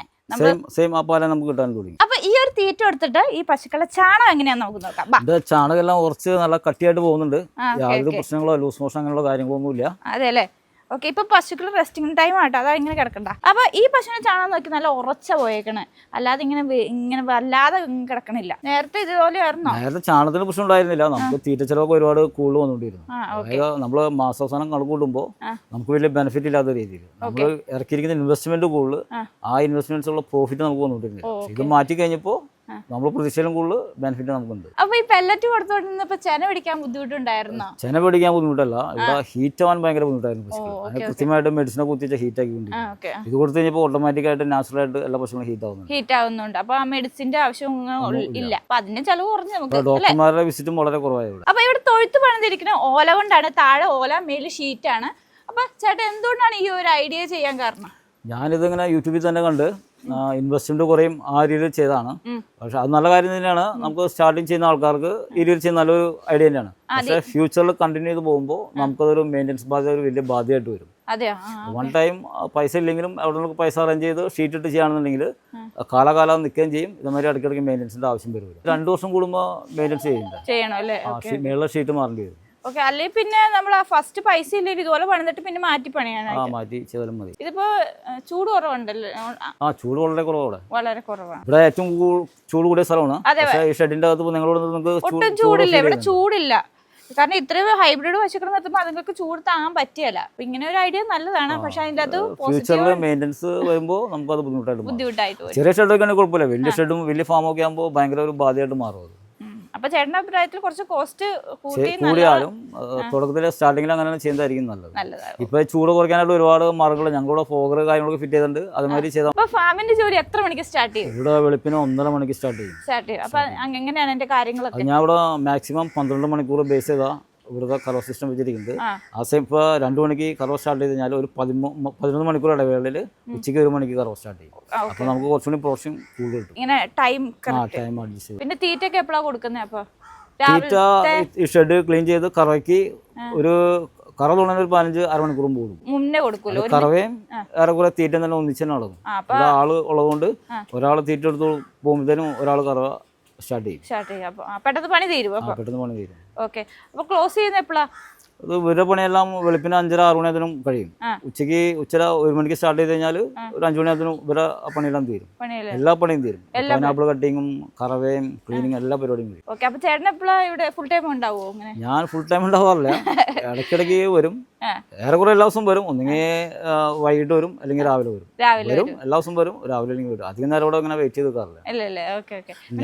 സെയിം ആ പാല നമുക്ക് കിട്ടാൻ തുടങ്ങി. അപ്പൊ ഈ ഒരു തീറ്റ എടുത്തിട്ട് ഈ പശുക്കളെ ചാണകം എങ്ങനെയാന്ന് നമുക്ക് നോക്കാം. ചാണകം എല്ലാം കുറച്ച് നല്ല കട്ടിയായിട്ട് പോകുന്നുണ്ട്. യാതൊരു പ്രശ്നങ്ങളോ ലൂസ് മോഷൻ അങ്ങനെയുള്ള കാര്യങ്ങളൊന്നും ഇല്ല. അതെ അല്ലേ? ഓക്കെ, ഇപ്പൊ പശുക്കൾ റെസ്റ്റിംഗ് ടൈം ആട്ടോ, അതാ ഇങ്ങനെ കിടക്കണ്ട. അപ്പൊ ഈ പശുവിനെ ചാണകം നോക്കി നല്ല ഉറച്ച പോയേക്കണേ, അല്ലാതെ ഇങ്ങനെ വല്ലാതെ കിടക്കണില്ല. നേരത്തെ ഇതുപോലെ ആയിരുന്നോ? നേരത്തെ ചാണകത്തിന് പ്രശ്നം ഉണ്ടായിരുന്നില്ല. നമുക്ക് തീറ്റ ചെലവൊക്കെ ഒരുപാട് കൂടുതൽ വന്നുകൊണ്ടിരുന്നു. അതായത് നമ്മള് മാസാവസാനം കണക്ക് കൂട്ടുമ്പോൾ നമുക്ക് വലിയ ബെനിഫിറ്റ് ഇല്ലാത്ത രീതിയിൽ നമ്മൾ ഇറക്കിയിരിക്കുന്ന ഇൻവെസ്റ്റ്മെന്റ് കൂടുതൽ, ആ ഇൻവെസ്റ്റ്മെന്റ്സ് ഉള്ള പ്രോഫിറ്റ് നമുക്ക് വന്നുകൊണ്ടിരുന്നില്ല. ഇത് മാറ്റി കഴിഞ്ഞപ്പോൾ നമ്മൾ പ്രതീക്ഷയിലും കൂടുതൽ ബെനിഫിറ്റ് നമുക്കുണ്ട്. അപ്പൊ ഈ പെല്ലറ്റ് കൊടുത്തോണ്ടിരുന്നപ്പോ ചെന പിടിക്കാൻ ബുദ്ധിമുട്ടുണ്ടായിരുന്നോ? ചെന പിടിക്കാൻ ബുദ്ധിമുട്ടല്ല, ഇവിടെ ഹീറ്റ് ആവാൻ ഭയങ്കര ബുദ്ധിമുട്ടായിരുന്നു. അതിന് കൃത്യമായിട്ട് മെഡിസിനെ കുത്തിച്ച ഹീറ്റ് ആക്കിക്കൊണ്ടിരിക്കും. ഇത് കൊടുത്തു കഴിഞ്ഞപ്പോൾ ഓട്ടോമാറ്റിക് ആയിട്ട് നാച്ചുറൽ ആയിട്ട് എല്ലാ പശുക്കളും ഹീറ്റ് ആവുന്നുണ്ട്. അപ്പൊ ആ മെഡിസിന്റെ ആവശ്യം ഇല്ല. അപ്പൊ അതിന്റെ ചെലവ് കുറഞ്ഞു നമുക്ക്. ഡോക്ടർമാരുടെ വിസിറ്റും വളരെ കുറവായിരുന്നു. അപ്പൊ ഇവിടെ തൊഴുത്ത് പണിതിരിക്കുന്ന ഓല കൊണ്ടാണ്. താഴെ ഓല, മേല് ഷീറ്റാണ്. അപ്പൊ ചേട്ടാ എന്തുകൊണ്ടാണ് ഈ ഒരു ഐഡിയ ചെയ്യാൻ കാരണം? ഞാനിതിങ്ങനെ യൂട്യൂബിൽ തന്നെ കണ്ട് ഇൻവെസ്റ്റ്മെന്റ് കുറയും ആ രീതിയിൽ ചെയ്താണ്. പക്ഷെ അത് നല്ല കാര്യം തന്നെയാണ്. നമുക്ക് സ്റ്റാർട്ടിങ് ചെയ്യുന്ന ആൾക്കാർക്ക് ഈ രീതിയിൽ ചെയ്യുന്ന നല്ലൊരു ഐഡിയ തന്നെയാണ്. പക്ഷേ ഫ്യൂച്ചറിൽ കണ്ടിന്യൂ ചെയ്ത് പോകുമ്പോൾ നമുക്കതൊരു മെയിൻ്റെനൻസ് ബാധ്യത ഒരു വലിയ ബാധ്യതയായിട്ട് വരും. വൺ ടൈം പൈസ ഇല്ലെങ്കിലും അവിടെ നമുക്ക് പൈസ അറേഞ്ച് ചെയ്ത് ഷീറ്റ് ഇട്ട് ചെയ്യുകയാണെന്നുണ്ടെങ്കിൽ കാലാകാലം നിൽക്കുകയും ചെയ്യും. ഇതുമാതിരി ഇടയ്ക്കിടയ്ക്ക് മെയിൻ്റെനൻസിന്റെ ആവശ്യം വരും. 2 വർഷം കൂടുമ്പോൾ മെയിൻ്റെനൻസ് ചെയ്യണ്ട, മേളുള്ള ഷീറ്റ് മാറേണ്ടി വരും. അല്ലെങ്കിൽ പിന്നെ നമ്മൾ ഫസ്റ്റ് പൈസ ഇല്ലെങ്കിൽ ഇതുപോലെ പണിതിട്ട് പിന്നെ മാറ്റി മാറ്റി ചെയ്താലും മതി. ഇതിപ്പോ ചൂട് കുറവുണ്ടല്ലോ? ചൂട് വളരെ കുറവാണ്. വളരെ കുറവാണ്. ഇവിടെ ഏറ്റവും ചൂട് കൂടിയ സ്ഥലമാണ്. ഈ ഷെഡിന്റെ അകത്ത് നിങ്ങളോട് ഒട്ടും ചൂടില്ല. ഇവിടെ ചൂടില്ല. കാരണം ഇത്രയും ഹൈബ്രിഡ് പശുക്കൾ നിർത്തുമ്പോൾ അതുങ്ങൾക്ക് ചൂട് താങ്ങാൻ പറ്റിയല്ല. അപ്പൊ ഇങ്ങനെ ഒരു ഐഡിയ നല്ലതാണ്. പക്ഷെ അതിന്റെ അത് ഫ്യൂച്ചറിൽ മെയിൻ്റെനൻസ് വരുമ്പോൾ നമുക്ക് അത് ബുദ്ധിമുട്ടായിട്ട് ചെറിയ ഷെഡൊക്കെ ആണെങ്കിൽ കുഴപ്പമില്ല. വലിയ ഷെഡും വലിയ ഫാമൊക്കെ ആകുമ്പോൾ ഭയങ്കര ഒരു ബാധ്യമായിട്ട് മാറും. അപ്പൊ ചേട്ടന്റെ അഭിപ്രായത്തിൽ കുറച്ച് കോസ്റ്റ് കൂടിയാലും തുടക്കത്തിലെ സ്റ്റാർട്ടിങ്ങിൽ അങ്ങനെ ചെയ്യുന്നതായിരിക്കും നല്ലത്. ഇപ്പൊ ചൂട് കുറയ്ക്കാനായിട്ട് ഒരുപാട് മാർഗങ്ങൾ ഞങ്ങളുടെ ഫോഗർ കാര്യങ്ങളൊക്കെ ഫിറ്റ് ചെയ്തിട്ടുണ്ട്. അതുമാതിരി ചെയ്താൽ ഫാമിന്റെ ജോലി എത്ര മണിക്ക് സ്റ്റാർട്ട് ചെയ്യും? ഇവിടെ വെളുപ്പിന് 1:30 മണിക്ക് സ്റ്റാർട്ട് ചെയ്യും. അപ്പൊ എങ്ങനെയാണ് എന്റെ കാര്യങ്ങളൊക്കെ? ഞാൻ ഇവിടെ മാക്സിമം 12 മണിക്കൂർ ബേസ് ചെയ്താ ഇവിടുത്തെ കറോ സിസ്റ്റം വെച്ചിരിക്കുന്നത്. ആ സെയിം ഇപ്പോൾ 2 മണിക്ക് കറോ സ്റ്റാർട്ട് ചെയ്ത് കഴിഞ്ഞാൽ ഒരു 11 മണിക്കൂർ ഇടവേളയിൽ ഉച്ചയ്ക്ക് 1 മണിക്ക് കറോ സ്റ്റാർട്ട് ചെയ്യും. അപ്പൊ നമുക്ക് കുറച്ചുകൂടി പ്രോഷൻ കൂടുതൽ കിട്ടും. ടൈം അഡ്ജസ്റ്റ് ചെയ്യും. പിന്നെ തീറ്റയൊക്കെ എപ്പോഴാണ് കൊടുക്കുന്നത്? അപ്പൊ തീറ്റ ഈ ഷെഡ് ക്ലീൻ ചെയ്ത് കറവയ്ക്ക് ഒരു കറ തുടങ്ങുന്ന ഒരു 15-6 മണിക്കൂറും പോകും. മുന്നേ കൊടുക്കുമല്ലോ. കറവയും ഏറെക്കുറെ തീറ്റ തന്നെ ഒന്നിച്ച് തന്നെ നടക്കും. ആള് ഉള്ളതുകൊണ്ട് ഒരാൾ തീറ്റ എടുത്ത് പോകുമ്പോഴത്തേനും ഒരാൾ കറവ സ്റ്റാർട്ട് ചെയ്യും. പെട്ടെന്ന് പണി തീരും. ഓക്കെ, അപ്പൊ ക്ലോസ് ചെയ്യുന്ന എപ്പോഴാ? അത് ഇവരുടെ പണിയെല്ലാം വെളുപ്പിന് 5:30-6 മണിയാകും കഴിയും. ഉച്ചര 1 മണിക്ക് സ്റ്റാർട്ട് ചെയ്ത് കഴിഞ്ഞാൽ ഒരു 5 മണിയാകും ഇവരെ പണിയെല്ലാം തീരും. എല്ലാ പണിയും തീരും. പൈനാപ്പിൾ കട്ടിങ്ങും കറവയും ക്ലീനിങ്ങും എല്ലാ പരിപാടിയും തീരും. അപ്പൊ ചേട്ടൻ എപ്പോഴാ ഇവിടെ ഫുൾ ടൈം ഉണ്ടാവുമോ? ഞാൻ ഫുൾ ടൈം ഉണ്ടാവാറില്ല, ഇടയ്ക്കിടയ്ക്ക് വരും. ഏറെക്കുറെ എല്ലാ ദിവസവും വരും. ഒന്നെങ്കിൽ വൈകിട്ട് വരും, അല്ലെങ്കിൽ രാവിലെ വരും. വരും എല്ലാ ദിവസവും വരും, രാവിലെ അല്ലെങ്കിൽ വരും. അധികം നേരം ഇവിടെ അങ്ങനെ വെയിറ്റ് ചെയ്ത് നിൽക്കാറില്ല.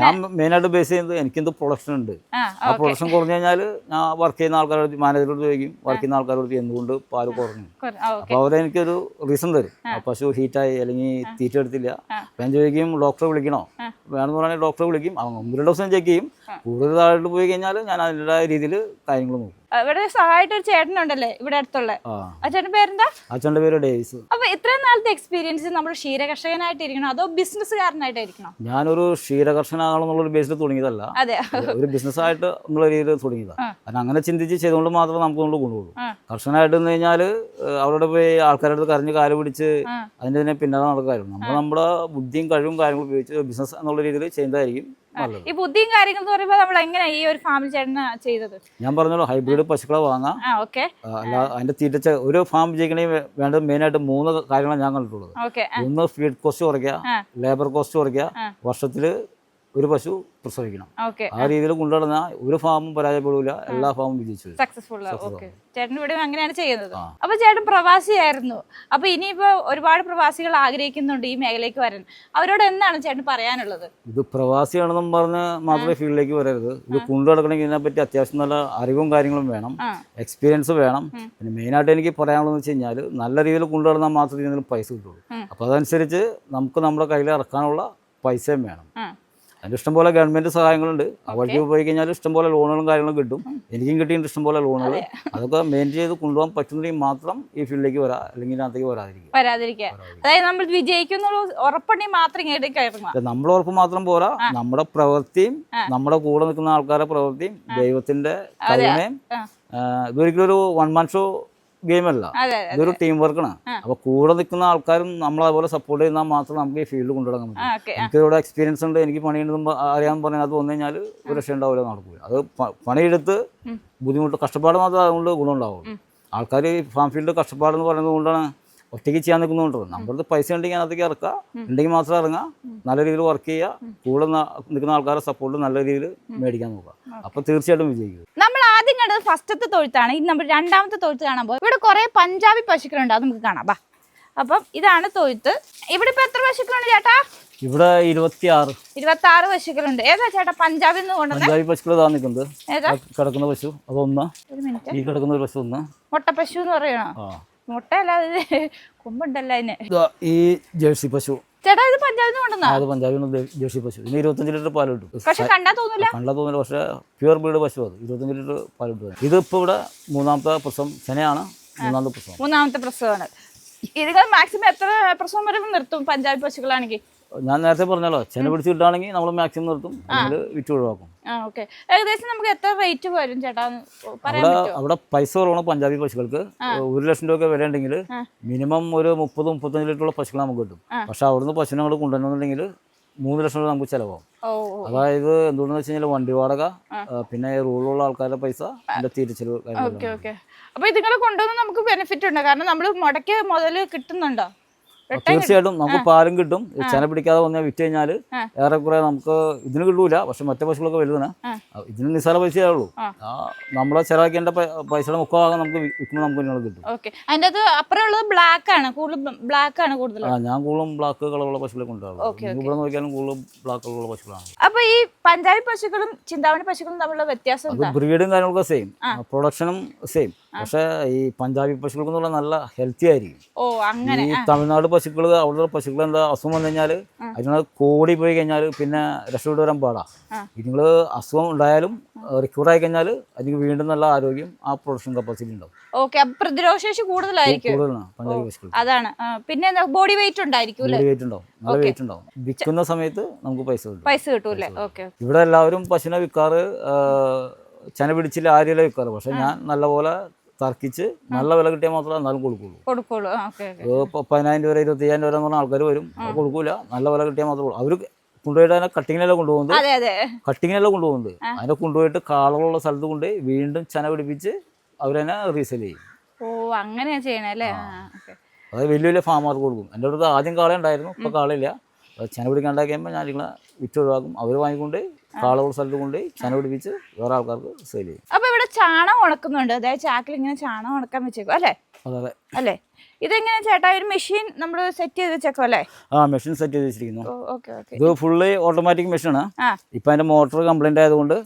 ഞാൻ മെയിനായിട്ട് ബേസ് ചെയ്യുന്നത് എനിക്കെന്ത് പ്രൊഡക്ഷൻ ഉണ്ട്. ആ പ്രൊഡക്ഷൻ കുറഞ്ഞു കഴിഞ്ഞാൽ ഞാൻ വർക്ക് ചെയ്യുന്ന ആൾക്കാരോട് മാനേജറോട് ചോദിക്കും, വർക്ക് ചെയ്യുന്ന ആൾക്കാരോട് എന്തുകൊണ്ട് പാല് കുറഞ്ഞു. അപ്പോൾ അവരെനിക്കൊരു റീസൺ തരും. പശു ഹീറ്റായി അല്ലെങ്കിൽ തീറ്റ എടുത്തില്ല. അപ്പം ഞാൻ ചോദിക്കും ഡോക്ടറെ വിളിക്കണോ, വേണമെന്ന് പറഞ്ഞാൽ ഡോക്ടറെ വിളിക്കും. 1-2 ദിവസം ചെക്ക് ചെയ്യും. കൂടുതൽ താഴോട്ട് പോയി കഴിഞ്ഞാൽ ഞാൻ അതിൻ്റെതായ രീതിയിൽ കാര്യങ്ങൾ നോക്കും. ഇവിടെ സഹായിട്ട് ഒരു ചേട്ടനുണ്ടല്ലേ ഇവിടെ അടുത്തുള്ള, ആ ചേട്ടൻ പേരെന്താ? അച്ഛൻ്റെ പേര് ഡേവിസ്. അപ്പൊ ഇത്രയും നാളത്തെ എക്സ്പീരിയൻസ് നമ്മൾ ക്ഷീര കർഷകനായിട്ടിരിക്കണോ അതോ ബിസിനസ്സുകാരനായിട്ടായിരിക്കണോ? ഞാനൊരു ക്ഷീര കർഷകനാകണമെന്നുള്ള ബേസിൽ തുടങ്ങിയതല്ല, ഒരു ബിസിനസ്സായിട്ട് എന്നുള്ള രീതിയിൽ തുടങ്ങിയതാണ്. കാരണം അങ്ങനെ ചിന്തിച്ച് ചെയ്തുകൊണ്ട് മാത്രമേ നമുക്ക് കൊണ്ട് കൊണ്ടുപോകും. കർഷകനായിട്ട് എന്ന് കഴിഞ്ഞാൽ അവരുടെ പോയി ആൾക്കാരുടെ അടുത്ത് കരഞ്ഞ് കാല് പിടിച്ച് അതിൻ്റെ തന്നെ പിന്നാലെ നടക്കായിരുന്നു. നമ്മൾ നമ്മുടെ ബുദ്ധിയും കഴിവും കാര്യങ്ങളും ഉപയോഗിച്ച് ബിസിനസ് എന്നുള്ള രീതിയിൽ ചെയ്യുന്നതായിരിക്കും. ഈ ബുദ്ധിയും കാര്യങ്ങൾ എന്ന് പറയുമ്പോൾ നമ്മൾ എങ്ങനെ ഈ ഒരു ഫാമിൽ ചേട്ടന് ചെയ്തത്? ഞാൻ പറഞ്ഞല്ലോ ഹൈബ്രിഡ് പശുക്കളെ വാങ്ങാം. അല്ല അതിന്റെ തീറ്റ ഒരു ഫാം ചെയ്യണമെങ്കിൽ വേണ്ടത് മെയിനായിട്ട് 3 കാര്യങ്ങളാണ് ഞാൻ കണ്ടിട്ടുള്ളത്. ഒന്ന് ഫീഡ് കോസ്റ്റ് കുറയ്ക്കുക, ലേബർ കോസ്റ്റ് കുറയ്ക്കുക, വർഷത്തില് ഒരു പശു പ്രസവിക്കണം. ആ രീതിയിൽ കൊണ്ടുനടന്നാൽ ഒരു ഫാമും പരാജയപ്പെടില്ല, എല്ലാ ഫാമും വിജയിച്ചു സക്സസ്ഫുൾ. ചേട്ടൻ ഇവിടെ അങ്ങനെയാണ് ചെയ്യുന്നത്. അപ്പൊ ചേട്ടൻ പ്രവാസിയായിരുന്നു. അപ്പൊ ഇനിയിപ്പോ ഒരുപാട് പ്രവാസികൾ ആഗ്രഹിക്കുന്നുണ്ട് ഈ മേഖലയ്ക്ക് വരാൻ. അവരോട് എന്താണ് ചേട്ടൻ പറയാനുള്ളത്? ഇത് പ്രവാസിയാണെന്നും പറഞ്ഞ് മാത്രമേ ഫീൽഡിലേക്ക് വരരുത്. ഇത് കൊണ്ടുനടക്കണമെങ്കിൽ ഇതിനെപ്പറ്റി അത്യാവശ്യം നല്ല അറിവും കാര്യങ്ങളും വേണം, എക്സ്പീരിയൻസ് വേണം. പിന്നെ മെയിനായിട്ട് എനിക്ക് പറയാനുള്ളതെന്ന് വെച്ച് കഴിഞ്ഞാൽ നല്ല രീതിയിൽ കൊണ്ടുനടന്നാൽ മാത്രമേ ഇതിന് പൈസ കിട്ടുള്ളൂ. അപ്പോൾ അതനുസരിച്ച് നമുക്ക് നമ്മുടെ കയ്യിൽ ഇറക്കാനുള്ള പൈസയും വേണം. അതിൻ്റെ ഇഷ്ടംപോലെ ഗവൺമെൻറ് സഹായങ്ങളുണ്ട്. അവർക്ക് പോയി കഴിഞ്ഞാൽ ഇഷ്ടംപോലെ ലോണുകളും കാര്യങ്ങളും കിട്ടും. എനിക്കും കിട്ടിയിട്ട് ഇഷ്ടംപോലെ ലോണുകൾ. അതൊക്കെ മെയിൻ ചെയ്ത് കൊണ്ടുപോകാൻ പറ്റുന്നെങ്കിൽ മാത്രം ഈ ഫീൽഡിലേക്ക് വരാം, അല്ലെങ്കിൽ ഇതിനകത്തേക്ക് വരാതിരിക്കുക. അതായത് നമ്മൾ വിജയിക്കുന്നുള്ള ഉറപ്പുണ്ടെങ്കിൽ മാത്രം നമ്മുടെ ഉറപ്പ് മാത്രം പോരാ, നമ്മുടെ പ്രവൃത്തിയും നമ്മുടെ കൂടെ നിൽക്കുന്ന ആൾക്കാരുടെ പ്രവൃത്തിയും ദൈവത്തിന്റെ കഴിവിനെയും. ഇതൊരിക്കലും ഒരു 1 man show ഗെയിമല്ല, ഇതൊരു ടീം വർക്കാണ്. അപ്പൊ കൂടെ നിൽക്കുന്ന ആൾക്കാരും നമ്മളതുപോലെ സപ്പോർട്ട് ചെയ്യുന്നാൽ മാത്രം നമുക്ക് ഈ ഫീൽഡ് കൊണ്ടുനടക്കാൻ പറ്റും. എനിക്ക് ഇവിടെ എക്സ്പീരിയൻസ് ഉണ്ട്, എനിക്ക് പണിയുണ്ടെന്ന് അറിയാമെന്ന് പറഞ്ഞാൽ അത് വന്നു കഴിഞ്ഞാൽ ഒരു രക്ഷ ഉണ്ടാവില്ല, നടക്കില്ല. അത് പണിയെടുത്ത് ബുദ്ധിമുട്ട് കഷ്ടപ്പാട് മാത്രമേ അതുകൊണ്ട് ഗുണമുണ്ടാവുള്ളൂ. ആൾക്കാർ ഈ ഫാം ഫീൽഡ് കഷ്ടപ്പാടെന്ന് പറയുന്നത് കൊണ്ടാണ് ഒറ്റയ്ക്ക് ചെയ്യാൻ നിൽക്കുന്നുണ്ട്. നമ്മുടെ പൈസ ഉണ്ടെങ്കിൽ അതിനകത്തേക്ക് ഇറക്കുക, ഉണ്ടെങ്കിൽ മാത്രം ഇറങ്ങുക, നല്ല രീതിയിൽ വർക്ക് ചെയ്യുക, കൂടെ നിൽക്കുന്ന ആൾക്കാരുടെ സപ്പോർട്ട് നല്ല രീതിയിൽ മേടിക്കാൻ നോക്കുക. അപ്പൊ തീർച്ചയായിട്ടും വിജയിക്കും. നമ്മൾ ആദ്യം കണ്ടത് ഫസ്റ്റത്തെ തൊഴുത്താണ്. ഇനി നമ്മൾ രണ്ടാമത്തെ തൊഴുത്ത് കാണാൻ പോകും. ഇവിടെ കുറെ പഞ്ചാബി പശുക്കളുണ്ട്, അത് നമുക്ക് കാണാം. അപ്പം ഇതാണ് തൊഴുത്ത്. ഇവിടെ ഇപ്പൊ എത്ര പശുക്കളുണ്ട് ചേട്ടാ? ഇവിടെ 26 പശുക്കളുണ്ട്. ഏതാ ചേട്ടാ പഞ്ചാബിൽ നിന്ന് കൊണ്ടുവന്നത്? പഞ്ചാബി പശുക്കൾ നിൽക്കുന്നത് കിടക്കുന്ന പശു അതൊന്ന്, ഈ കിടക്കുന്ന ഒരു പശു ഒന്ന് മുട്ട പശു എന്ന് പറയണോ? മുട്ടയല്ലാതെ കൊമ്പുണ്ടല്ലോ അതിന്. ഈ ജേഴ്സി പശു ചേട്ടാ ഇത് പഞ്ചാബിൽ നിന്ന് കൊണ്ടുവന്നാ? അത് പഞ്ചാബിൽ നിന്ന് ജേഴ്സി പശു. ഇതിന് 25 ലിറ്റർ പാൽ കിട്ടും. പക്ഷെ കണ്ടാ തോന്നില്ല, പക്ഷെ പ്യുവർ ബ്രീഡ് പശു. അത് 25 ലിറ്റർ പാൽ കിട്ടും. ഇതിപ്പോ ഇവിടെ 3ാമത്തെ പ്രസവം, ചെനയാണ് 3ാമത്തെ പ്രസവമാണ്. ഇതികൾ മാക്സിമം എത്ര പ്രസവം വരെ നിർത്തും പഞ്ചാബി പശുക്കളാണെങ്കിൽ? ഞാൻ നേരത്തെ പറഞ്ഞല്ലോ, ചെന പിടിച്ച് കിട്ടുകയാണെങ്കിൽ നമ്മൾ മാക്സിമം നിർത്തും, അല്ലെങ്കിൽ വിറ്റ് ഒഴിവാക്കും. ഏകദേശം നമുക്ക് എത്ര റേറ്റ് വരും ചേട്ടാ? അവിടെ പൈസ കുറവാണ് പഞ്ചാബി പശുക്കൾക്ക്. 1 ലക്ഷം രൂപ വില ഉണ്ടെങ്കിൽ മിനിമം ഒരു 30-35 ലിറ്ററുള്ള പശുക്കൾ നമുക്ക് കിട്ടും. പക്ഷെ അവിടുന്ന് പശുവിനെ നമ്മൾ കൊണ്ടുവരണമെന്നുണ്ടെങ്കിൽ 3 ലക്ഷം രൂപ നമുക്ക് ചിലവാകും. അതായത് എന്തുകൊണ്ടെന്ന് വെച്ച് കഴിഞ്ഞാൽ വണ്ടി വാടക, പിന്നെ റൂളിലുള്ള ആൾക്കാരുടെ പൈസ, അതിന്റെ തിരിച്ചെലവ്. അപ്പൊ ഇതിങ്ങളെ കൊണ്ടുവന്ന് നമുക്ക് ബെനിഫിറ്റ് ഉണ്ട്, കാരണം നമ്മൾ മുടക്കിയ മുതല് കിട്ടുന്നുണ്ടോ? തീർച്ചയായിട്ടും നമുക്ക് പാലും കിട്ടും. ചെന പിടിക്കാതെ വന്നാൽ വിറ്റ് കഴിഞ്ഞാൽ ഏറെക്കുറെ നമുക്ക് ഇതിന് കിട്ടൂല. പക്ഷെ മറ്റേ പശുക്കളൊക്കെ വലുതാണ്, ഇതിന് നിസ്സാര പൈസയേ ഉള്ളൂ. നമ്മളെ ചെലവാക്കേണ്ട പൈസയുടെ മുഖഭാഗം നമുക്ക് വിൽക്കുമ്പോൾ നമുക്ക് ഇതിനോട് കിട്ടും. ഞാൻ കൂടുതലും ബ്ലാക്ക് കളറുള്ള പശുക്കളെ കൊണ്ടുപോകും. ഇവിടെ നോക്കിയാലും കൂടുതലും ബ്ലാക്ക് കളറുള്ള പശുക്കളാണ്. അപ്പൊ ഈ പഞ്ചാബി പശുക്കളും ചിന്താമണി പശുക്കളും തമ്മിലുള്ള വ്യത്യാസം? ബ്രീഡും കാര്യങ്ങളൊക്കെ സെയിം, പ്രൊഡക്ഷനും സെയിം. പക്ഷെ ഈ പഞ്ചാബി പശുക്കൾക്ക് നല്ല ഹെൽത്തി ആയിരിക്കും. ഈ തമിഴ്നാട് പശുക്കൾ, അവിടെ പശുക്കൾ എന്താ അസുഖം വന്നു കഴിഞ്ഞാൽ അതിനോട് കോടി പോയി കഴിഞ്ഞാൽ പിന്നെ രക്ഷപ്പെട്ട് വരാൻ പാടാ. നിങ്ങൾ അസുഖം ഉണ്ടായാലും റിക്കവർ ആയി കഴിഞ്ഞാൽ അതിന് വീണ്ടും നല്ല ആരോഗ്യം, ആ പ്രൊഡക്ഷൻ കപ്പാസിറ്റി ഉണ്ടാവും. പ്രതിരോധശേഷി കൂടുതലായിരിക്കും. പഞ്ചാബി പശുക്കൾ അതാണ്. പിന്നെ ബോഡി വെയിറ്റ് ഉണ്ടായിരിക്കും, നല്ല വെയിറ്റ് ഉണ്ടാവും. വിൽക്കുന്ന സമയത്ത് നമുക്ക് പൈസ കിട്ടൂല്ലേ? ഇവിടെ എല്ലാവരും പശുവിനെ വിൽക്കാറ് ചെന പിടിച്ചില്ല ആര്യയിലെ വിൽക്കാറ്. പക്ഷെ ഞാൻ നല്ലപോലെ തർക്കിച്ച് നല്ല വില കിട്ടിയാൽ മാത്രമേ എന്നാലും കൊടുക്കുള്ളൂ. 10,000 രൂപ 25,000 രൂപ എന്ന് പറഞ്ഞ ആൾക്കാർ വരും, അത് കൊടുക്കൂല. നല്ല വില കിട്ടിയാൽ മാത്രമേ അവർ കൊണ്ടുപോയിട്ട് അതിനെ കട്ടിങ്ങിനെല്ലാം കൊണ്ടുപോകുന്നത്. അതിനെ കൊണ്ടുപോയിട്ട് കാളുള്ള സ്ഥലത്ത് കൊണ്ട് വീണ്ടും ചെന പിടിപ്പിച്ച് അവരെന്നെ റീസെയിൽ ചെയ്യും. അതായത് വലിയ വലിയ ഫാമർക്ക് കൊടുക്കും. എൻ്റെ അടുത്ത് ആദ്യം കാള ഉണ്ടായിരുന്നു, ഇപ്പോൾ കാളയില്ല. ചെന പിടിക്കാണ്ടാക്കി കഴിയുമ്പോൾ ഞാൻ നിങ്ങളെ വിറ്റ് ഒഴിവാക്കും. അവർ വാങ്ങിക്കൊണ്ട് കാളുള്ള സ്ഥലത്ത് കൊണ്ട് ചന പിടിപ്പിച്ച് വേറെ ആൾക്കാർക്ക് സെയിൽ ചെയ്യും. അപ്പൊ ഇവിടെ ചാണകം ഉണക്കുന്നുണ്ട്, അതായത് ചാക്കിൽ ഇങ്ങനെ ചാണകം ഉണക്കാൻ വെച്ചേക്കും അല്ലേ? അതെ അല്ലേ? ഇതെങ്ങനെ ചേട്ടാ, ഒരു മെഷീൻ നമ്മൾ സെറ്റ് ചെയ്ത് വെച്ചേക്കോ അല്ലേ? മെഷീൻ സെറ്റ് ചെയ്ത് വെച്ചിരിക്കുന്നു. Okay okay. ഇത് ഫുള്ളി ഓട്ടോമാറ്റിക് മെഷീനാണ്. ഇപ്പൊ അതിന്റെ മോട്ടോർ കംപ്ലൈന്റ് ആയതുകൊണ്ട്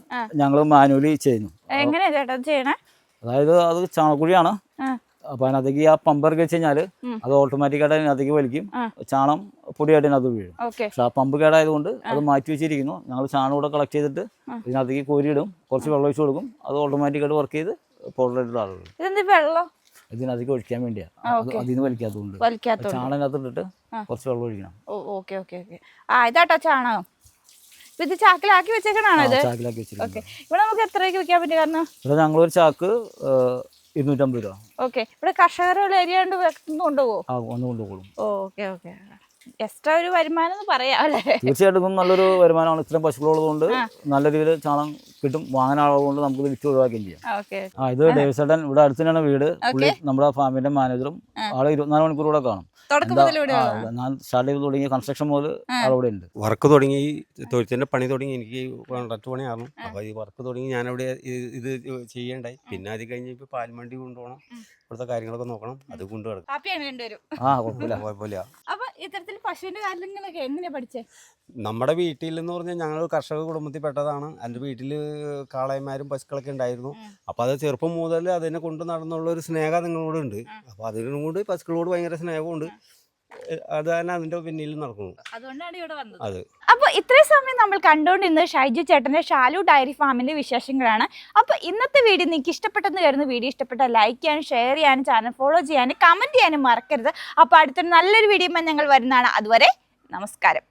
ഞങ്ങൾ മാനുവലി ചെയ്യുന്നു. എങ്ങനെയാ ചേട്ടാ ചെയ്യണേ? അതായത് അത് ചാണകക്കുഴിയാണ്. അപ്പൊ അതിനകത്തേക്ക് ആ പമ്പ് വെച്ച് കഴിഞ്ഞാൽ അത് ഓട്ടോമാറ്റിക്കായിട്ട് അതിനകത്തേക്ക് വലിക്കും, ചാണം പൊടിയായിട്ട് അതിനകത്ത് വീഴും. പക്ഷെ ആ പമ്പ് കേടായതുകൊണ്ട് അത് മാറ്റി വെച്ചിരിക്കുന്നു. ഞങ്ങൾ ചാണം കൂടെ കളക്ട് ചെയ്തിട്ട് ഇതിനകത്തേക്ക് കോരിയിടും, കുറച്ച് വെള്ളം ഒഴിച്ച് കൊടുക്കും, അത് ഓട്ടോമാറ്റിക്കായിട്ട് വർക്ക് ചെയ്ത് പൗഡറായിട്ട് ആളുകൾ വെള്ളം ഇതിനകത്തേക്ക് ഒഴിക്കാൻ വേണ്ടിയാണ്. അതിൽ നിന്ന് വലിക്കാത്തതുകൊണ്ട് ചാണം അതിനകത്ത് ഇട്ടിട്ട് കുറച്ച് വെള്ളം ഒഴിക്കണം. Okay okay okay. ഇതാട്ടോ ചാണകം. ഇത് ചാക്കിലാക്കി വെച്ചേക്കണാണോ ഇത്? ചാക്കിലാക്കി വെച്ചിട്ടുണ്ട്. ഇവിടെ നമുക്ക് എത്രയ്ക്ക് വിൽക്കാൻ പറ്റും? കാരണം ഇവിടെ ഞങ്ങളൊരു ചാക്ക് 250 രൂപ. ഓക്കെ. ഇവിടെ കർഷകരുടെ ഏരിയ കൊണ്ടുപോകും. കൊണ്ടുപോകും. Okay okay. എക്സ്ട്രാ ഒരു വരുമാനം എന്ന് പറയാം അല്ലേ? തീർച്ചയായിട്ടും നല്ലൊരു വരുമാനമാണ്. ഇത്രയും പശുക്കളുള്ളതുകൊണ്ട് നല്ല രീതിയിൽ ചാണം കിട്ടും. വാങ്ങാൻ ആളുകൊണ്ട് നമുക്ക് വിറ്റ് ഒഴിവാക്കുകയും ചെയ്യാം. ഇത് ഡേവിസേട്ടൻ ഇവിടെ അടുത്ത് തന്നെയാണ് വീട്. പുള്ളി നമ്മുടെ ഫാമിന്റെ മാനേജറും. ആള് 24 മണിക്കൂർ കൂടെ കാണും. ഞാൻ സ്റ്റാർട്ട് ചെയ്ത് തുടങ്ങിയ കൺസ്ട്രക്ഷൻ മുതൽ ആളിവിടെ ഉണ്ട്. വർക്ക് തുടങ്ങി, തൊഴുത്തിന്റെ പണി തുടങ്ങി. എനിക്ക് കോൺട്രാക്ട് പണിയായിരുന്നു. അപ്പൊ ഈ വർക്ക് തുടങ്ങി ഞാനവിടെ ഇത് ചെയ്യണ്ടായി. പിന്നെ അത് കഴിഞ്ഞ് ഇപ്പൊ പാൽമണ്ടി കൊണ്ടുപോകണം, ഇവിടുത്തെ കാര്യങ്ങളൊക്കെ നോക്കണം, അത് കൊണ്ടു കിടക്കും. കുഴപ്പമില്ല. അപ്പൊ ഇത്തരത്തിൽ പശുവിന്റെ കാര്യങ്ങളൊക്കെ എങ്ങനെയാ പഠിച്ചേ? നമ്മുടെ വീട്ടിൽ എന്ന് പറഞ്ഞാൽ ഞങ്ങൾ കർഷക കുടുംബത്തിൽ പെട്ടതാണ്. എൻ്റെ വീട്ടിൽ കാളയന്മാരും പശുക്കളൊക്കെ ഉണ്ടായിരുന്നു. അപ്പൊ അത് ചെറുപ്പം മുതൽ അതിനെ കൊണ്ട് നടന്നുള്ള ഒരു സ്നേഹം നിങ്ങളോട് ഉണ്ട്. അപ്പൊ അതിനോട് പശുക്കളോട് ഭയങ്കര സ്നേഹമുണ്ട്. അത് തന്നെ അതിന്റെ പിന്നിൽ നടക്കുന്നു. അതുകൊണ്ടാണ് ഇവിടെ വന്നത്. അത് അപ്പോൾ ഇത്രയും സമയം നമ്മൾ കണ്ടുകൊണ്ടിരുന്നത് ഷൈജു ചേട്ടൻ്റെ ഷാലു ഡയറി ഫാമിൻ്റെ വിശേഷങ്ങളാണ്. അപ്പോൾ ഇന്നത്തെ വീഡിയോ നിങ്ങൾക്ക് ഇഷ്ടപ്പെട്ടെന്ന് കരുതുന്നു. വീഡിയോ ഇഷ്ടപ്പെട്ടാൽ ലൈക്ക് ചെയ്യാനും ഷെയർ ചെയ്യാനും ചാനൽ ഫോളോ ചെയ്യാനും കമൻറ്റ് ചെയ്യാനും മറക്കരുത്. അപ്പോൾ അടുത്തൊരു നല്ലൊരു വീഡിയോ ഞങ്ങൾ വരുന്നതാണ്. അതുവരെ നമസ്കാരം.